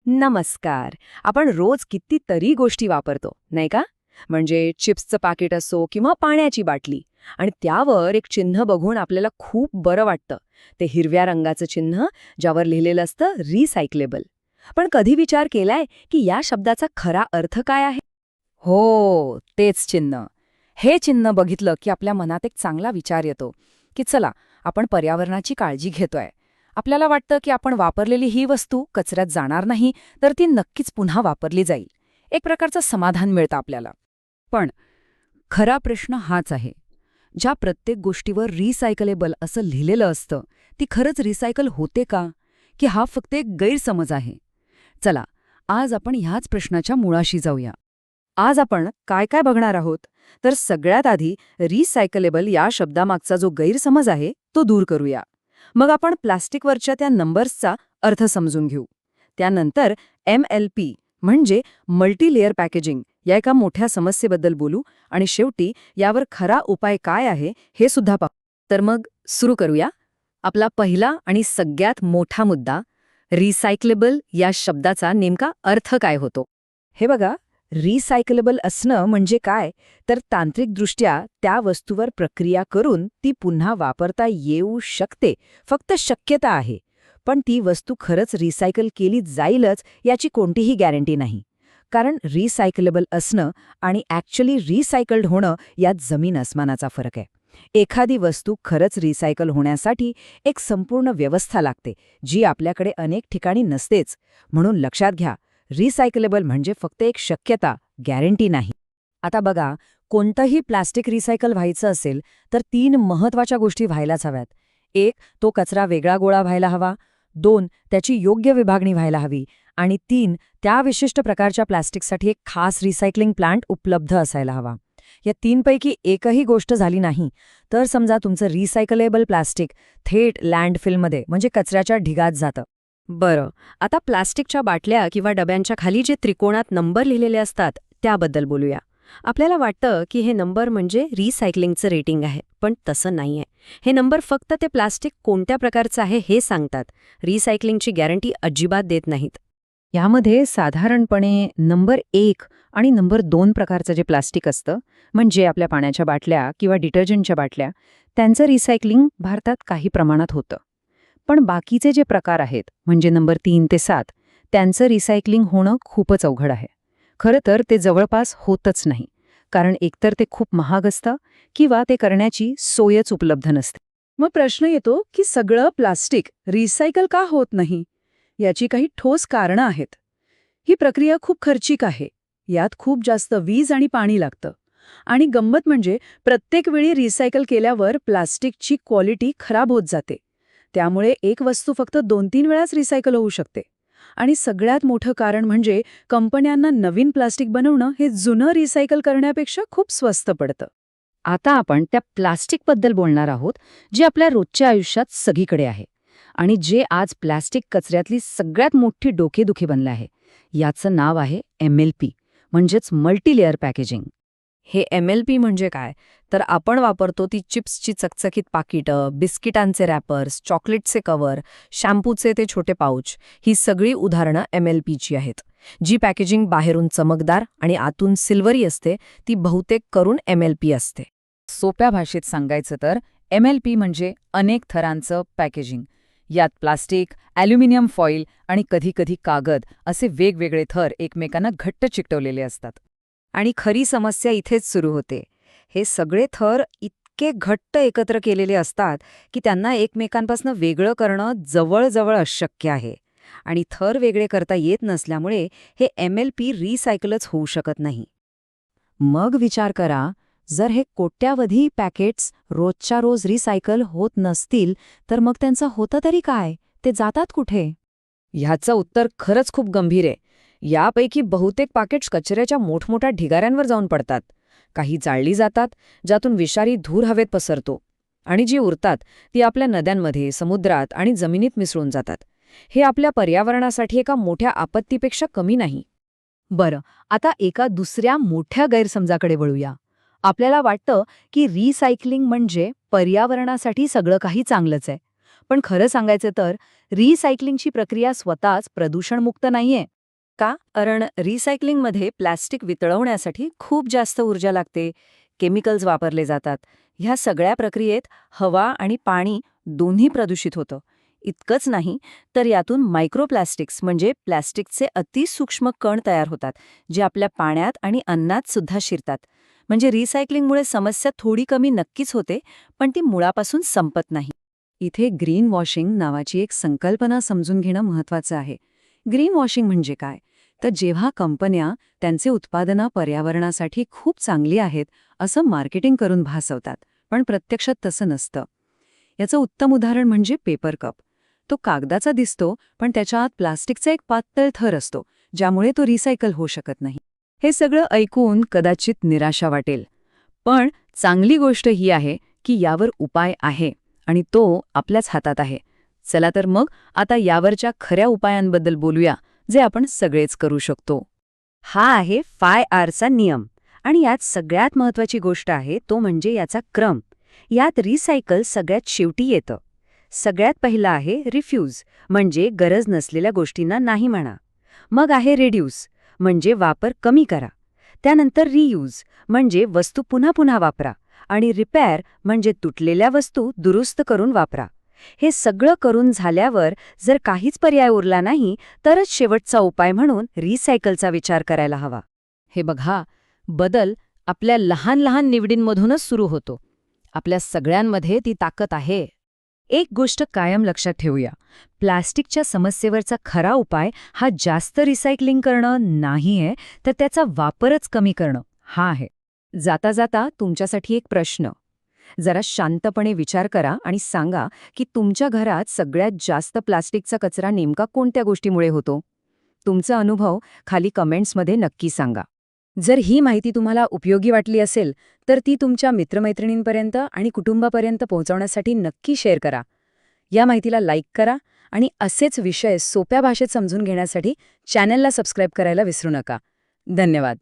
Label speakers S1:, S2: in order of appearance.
S1: नमस्कार. आपण रोज कितीतरी गोष्टी वापरतो, नाही का? म्हणजे चिप्सचं पाकिट असो किंवा पाण्याची बाटली. आणि त्यावर एक चिन्ह बघून आपल्याला खूप बरं वाटतं. ते हिरव्या रंगाचं चिन्ह ज्यावर लिहिलेलं असतं रिसायक्लेबल. पण कधी विचार केलाय की या शब्दाचा खरा अर्थ काय आहे?
S2: हो, तेच चिन्ह. हे चिन्ह बघितलं की आपल्या मनात एक चांगला विचार येतो की चला, आपण पर्यावरणाची काळजी घेतोय. आपल्याला वाटतं की आपण वापरलेली ही वस्तू कचऱ्यात जाणार नाही, तर ती नक्कीच पुन्हा वापरली जाईल. एक प्रकारचं समाधान मिळतं आपल्याला. पण खरा प्रश्न हाच आहे. ज्या प्रत्येक गोष्टीवर रिसायकलेबल असं लिहिलेलं असतं, ती खरंच रिसायकल होते का? की हा फक्त एक गैरसमज आहे? चला, आज आपण ह्याच प्रश्नाच्या मुळाशी जाऊया.
S1: आज आपण काय काय बघणार आहोत? तर सगळ्यात आधी रिसायकलेबल या शब्दामागचा जो गैरसमज आहे तो दूर करूया. मग आपण प्लास्टिकवरच्या त्या नंबर्सचा अर्थ समजून घेऊ. त्यानंतर MLP म्हणजे मल्टी लेयर पॅकेजिंग या एका मोठ्या समस्येबद्दल बोलू आणि शेवटी यावर खरा उपाय काय आहे हे सुद्धा पाहू. तर मग सुरू करूया. आपला पहिला आणि सगळ्यात मोठा मुद्दा, रिसायक्लेबल या शब्दाचा नेमका अर्थ काय होतो? हे बघा, रिसायकलेबल असणं म्हणजे काय? तर तांत्रिकदृष्ट्या त्या वस्तूवर प्रक्रिया करून ती पुन्हा वापरता येऊ शकते, फक्त शक्यता आहे. पण ती वस्तू खरंच रिसायकल केली जाईलच याची कोणतीही गॅरंटी नाही. कारण रिसायकलेबल असणं आणि ॲक्च्युली रिसायकल्ड होणं यात जमीन अस्मानाचा फरक आहे. एखादी वस्तू खरंच रिसायकल होण्यासाठी एक संपूर्ण व्यवस्था लागते, जी आपल्याकडे अनेक ठिकाणी नसतेच. म्हणून लक्षात घ्या, रिसायकलेबल म्हणजे फक्त एक शक्यता, गॅरंटी नाही. आता बघा, कोणतंही प्लास्टिक रिसायकल व्हायचं असेल तर 3 महत्त्वाच्या गोष्टी व्हायलाच हव्यात. 1. तो कचरा वेगळा गोळा व्हायला हवा. 2. त्याची योग्य विभागणी व्हायला हवी. आणि 3. त्या विशिष्ट प्रकारच्या प्लास्टिकसाठी एक खास रिसायकलिंग प्लांट उपलब्ध असायला हवा. या 3 पैकी एकही गोष्ट झाली नाही तर समजा तुमचं रिसायकलेबल प्लास्टिक थेट लँडफिलमध्ये म्हणजे कचऱ्याच्या ढिगात जातं. बरं, आता प्लास्टिकच्या बाटल्या किंवा डब्यांच्या खाली जे त्रिकोणात नंबर लिहिलेले असतात त्याबद्दल बोलूया. आपल्याला वाटतं की हे नंबर म्हणजे रिसायकलिंगचं रेटिंग आहे, पण तसं नाहीये. हे नंबर फक्त ते प्लास्टिक कोणत्या प्रकारचं आहे हे सांगतात. रिसायकलिंगची गॅरंटी अजिबात देत नाहीत.
S2: यामध्ये साधारणपणे नंबर 1 आणि नंबर 2 प्रकारचं जे प्लास्टिक असतं, म्हणजे आपल्या पाण्याच्या बाटल्या किंवा डिटर्जंटच्या बाटल्या, त्यांचं रिसायकलिंग भारतात काही प्रमाणात होतं. पण बाकीचे जे प्रकार आहेत, म्हणजे नंबर 3 ते 7, त्यांचं रिसायकलिंग होणं खूपच अवघड आहे. खरं तर ते जवळपास होतच नाही, कारण एकतर ते खूप महाग असतं किंवा ते करण्याची सोयच उपलब्ध नसते.
S3: मग प्रश्न येतो की सगळं प्लास्टिक रिसायकल का होत नाही? याची काही ठोस कारणं आहेत. ही प्रक्रिया खूप खर्चिक आहे. यात खूप जास्त वीज आणि पाणी लागतं. आणि गंमत म्हणजे प्रत्येक वेळी रिसायकल केल्यावर प्लास्टिकची क्वालिटी खराब होत जाते. त्यामुळे एक वस्तू फक्त 2-3 वेळाच रिसायकल होऊ शकते. आणि सगळ्यात मोठं कारण म्हणजे कंपन्यांना नवीन प्लास्टिक बनवणं हे जुनं रिसायकल करण्यापेक्षा खूप स्वस्त पडतं.
S2: आता आपण त्या प्लास्टिकबद्दल बोलणार आहोत, जे आपल्या रोजच्या आयुष्यात सगळीकडे आहे आणि जे आज प्लास्टिक कचऱ्यातली सगळ्यात मोठी डोकेदुखी बनलं आहे. याचं नाव आहे MLP, म्हणजेच मल्टीलेअर पॅकेजिंग.
S1: हे MLP म्हणजे काय? तर आपण वापरतो ती चिप्सची चकचकीत पाकिटं, बिस्किटांचे रॅपर्स, चॉकलेटचे कव्हर, शॅम्पूचे ते छोटे पाऊच, ही सगळी उदाहरणं MLPची आहेत. जी पॅकेजिंग बाहेरून चमकदार आणि आतून सिल्वरी असते, ती बहुतेक करून MLP असते.
S2: सोप्या भाषेत सांगायचं तर MLP म्हणजे अनेक थरांचं पॅकेजिंग. यात प्लास्टिक, ॲल्युमिनियम फॉईल आणि कधीकधी कागद असे वेगवेगळे थर एकमेकांना घट्ट चिकटवलेले असतात.
S1: आणि खरी समस्या इथेच सुरू होते. हे सगळे थर इतके घट्ट एकत्र केलेले असतात की त्यांना एकमेकांपासून वेगळं करणं जवळजवळ अशक्य आहे. आणि थर वेगळे करता येत नसल्यामुळे हे MLP रिसायकलच होऊ शकत नाही. मग विचार करा, जर हे कोट्यावधी पॅकेट्स रोजच्या रोज रिसायकल होत नसतील तर मग त्यांचं होतं तरी काय? ते जातात कुठे? ह्याचं उत्तर खरंच खूप गंभीर आहे. यापैकी बहुतेक पाकेट्स कचऱ्याच्या मोठमोठ्या ढिगाऱ्यांवर जाऊन पडतात. काही जाळली जातात, ज्यातून विषारी धूर हवेत पसरतो. आणि जी उरतात ती आपल्या नद्यांमध्ये, समुद्रात आणि जमिनीत मिसळून जातात. हे आपल्या पर्यावरणासाठी एका मोठ्या आपत्तीपेक्षा कमी नाही.
S3: बरं, आता एका दुसऱ्या मोठ्या गैरसमजाकडे वळूया. आपल्याला वाटतं की रिसायकलिंग म्हणजे पर्यावरणासाठी सगळं काही चांगलंच आहे. पण खरं सांगायचं तर रिसायकलिंगची प्रक्रिया स्वतःच प्रदूषणमुक्त नाहीये.
S1: का? कारण रिसायकलिंगमध्ये प्लॅस्टिक वितळवण्यासाठी खूप जास्त ऊर्जा लागते, केमिकल्स वापरले जातात. ह्या सगळ्या प्रक्रियेत हवा आणि पाणी दोन्ही प्रदूषित होतं. इतकंच नाही तर यातून मायक्रोप्लास्टिक्स म्हणजे प्लॅस्टिकचे अतिसूक्ष्म कण तयार होतात, जे आपल्या पाण्यात आणि अन्नात सुद्धा शिरतात. म्हणजे रिसायकलिंगमुळे समस्या थोडी कमी नक्कीच होते, पण ती मुळापासून संपत नाही.
S3: इथे ग्रीन वॉशिंग नावाची एक संकल्पना समजून घेणं महत्वाचं आहे. ग्रीन वॉशिंग म्हणजे काय? तर जेव्हा कंपन्या त्यांचे उत्पादनं पर्यावरणासाठी खूप चांगली आहेत असं मार्केटिंग करून भासवतात, पण प्रत्यक्षात तसं नसतं. याचं उत्तम उदाहरण म्हणजे पेपर कप. तो कागदाचा दिसतो, पण त्याच्या आत प्लास्टिकचा एक पातळ थर असतो, ज्यामुळे तो रिसायकल होऊ शकत नाही. हे सगळं ऐकून कदाचित निराशा वाटेल, पण चांगली गोष्ट ही आहे की यावर उपाय आहे आणि तो आपल्याच हातात आहे. चला तर मग आता यावरच्या खऱ्या उपायांबद्दल बोलूया, जे आपण सगळेच करू शकतो.
S1: हा आहे 5Rचा नियम आणि यात सगळ्यात महत्वाची गोष्ट आहे तो म्हणजे याचा क्रम. यात रिसायकल सगळ्यात शेवटी येतं. सगळ्यात पहिला आहे रिफ्यूज, म्हणजे गरज नसलेल्या गोष्टींना नाही म्हणा. मग आहे रिड्यूस, म्हणजे वापर कमी करा. त्यानंतर रियूज, म्हणजे वस्तू पुन्हा पुन्हा वापरा. आणि रिपेअर, म्हणजे तुटलेल्या वस्तू दुरुस्त करून वापरा. हे सगळं करून झाल्यावर जर काहीच पर्याय उरला नाही, तरच शेवटचा उपाय म्हणून रिसायकलचा विचार करायला हवा.
S2: हे बघा, बदल आपल्या लहान लहान निवडींमधूनच सुरू होतो. आपल्या सगळ्यांमध्ये ती ताकद आहे.
S1: एक गोष्ट कायम लक्षात ठेवूया, प्लास्टिकच्या समस्येवरचा खरा उपाय हा जास्त रिसायकलिंग करणं नाहीये, तर त्याचा वापरच कमी करणं हा आहे. जाता जाता तुमच्यासाठी एक प्रश्न. जरा शांतपणे विचार करा आणि सांगा की तुमच्या घरात सगळ्यात जास्त प्लास्टिकचा कचरा नेमका कोणत्या गोष्टीमुळे होतो? तुमचा अनुभव खाली कमेंट्समध्ये नक्की सांगा. जर ही माहिती तुम्हाला उपयोगी वाटली असेल तर ती तुमच्या मित्रमैत्रिणींपर्यंत आणि कुटुंबापर्यंत पोहोचवण्यासाठी नक्की शेअर करा. या माहितीला लाईक करा आणि असेच विषय सोप्या भाषेत समजून घेण्यासाठी चॅनलला सबस्क्राईब करायला विसरू नका. धन्यवाद.